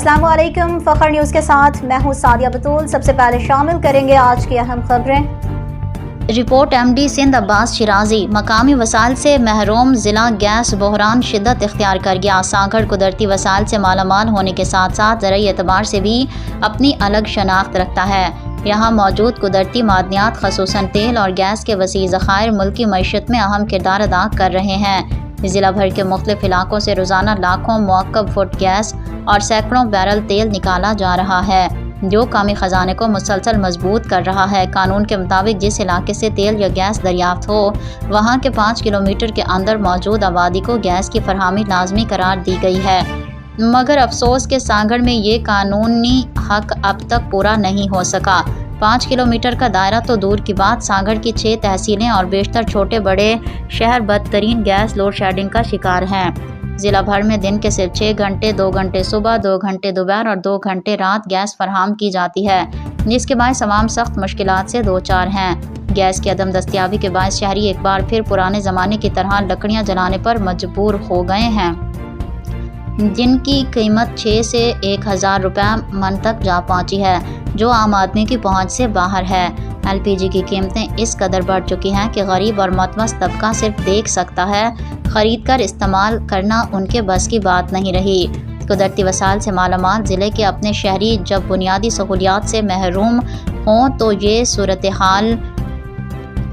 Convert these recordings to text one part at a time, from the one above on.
अस्सलाम वालेकुम। फखर न्यूज़ के साथ मैं हूँ सादिया बतूल। सबसे पहले शामिल करेंगे आज की अहम खबरें। Report MD Sindh Abbas Shirazi. मकामी वसाइल से महरूम ज़िला गैस बहरान शिद्दत इख्तियार कर गया। सागड़ कुदरती वसाइल से मालामाल होने के साथ साथ ज़राई एतबार से भी अपनी अलग शनाख्त रखता है। यहाँ मौजूद कुदरती मादनियात खसूसन तेल और गैस के वसी ज़खायर मुल्की मईशत में अहम किरदार अदा कर रहे हैं। ज़िला भर के मुख्तलिफ इलाकों से रोज़ाना लाखों मुअक्कब फुट गैस और सैकड़ों बैरल तेल निकाला जा रहा है, जो कामी ख़जाने को मुसलसल मजबूत कर रहा है। कानून के मुताबिक जिस इलाके से तेल या गैस दरियाफ्त हो, वहाँ के 5 किलोमीटर के अंदर मौजूद आबादी को गैस की फरहमी लाजमी करार दी गई है। मगर अफसोस के सागड़ में ये कानूनी हक अब तक पूरा नहीं हो सका। 5 किलोमीटर का दायरा तो दूर की बात, सागड़ की 6 तहसीलें और बेशतर छोटे बड़े शहर बदतरीन गैस लोड शेडिंग का शिकार हैं। ज़िला भर में दिन के सिर्फ 6 घंटे, 2 घंटे सुबह, 2 घंटे दोपहर और 2 घंटे रात गैस फराहम की जाती है, जिसके बायस तमाम सख्त मुश्किलात से दो चार हैं। गैस की अदम दस्तियाबी के बायस शहरी एक बार फिर पुराने ज़माने की तरह लकड़ियाँ जलाने पर मजबूर हो गए हैं, जिनकी कीमत 6 से 1000 रुपये मन तक जा पहुंची है, जो आम आदमी की पहुंच से बाहर है। LPG की कीमतें इस कदर बढ़ चुकी हैं कि गरीब और मतवस तबका सिर्फ देख सकता है, ख़रीद कर इस्तेमाल करना उनके बस की बात नहीं रही। कुदरती वसाइल से मालामाल ज़िले के अपने शहरी जब बुनियादी सहूलियात से महरूम हों तो ये सूरत हाल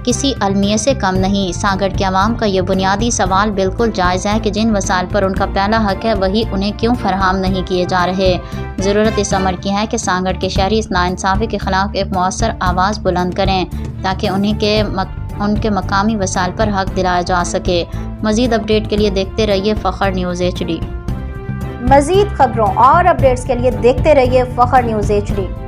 किसी अलमिया से कम नहीं। सागड़ के अवाम का ये बुनियादी सवाल बिल्कुल जायज़ है कि जिन वसाइल पर उनका पहला हक है, वही उन्हें क्यों फराहम नहीं किए जा रहे। ज़रूरत इस अमर की है कि सागड़ के शहरी इस नाइंसाफ़ी के ख़िलाफ़ एक मौसर आवाज़ बुलंद करें, ताकि उनके मकामी वसाइल पर हक दिलाया जा सके। मज़ीद अपडेट के लिए देखते रहिए फ़खर न्यूज़ HD। मज़ीद खबरों और अपडेट्स के लिए देखते रहिए फ़खर न्यूज़ HD।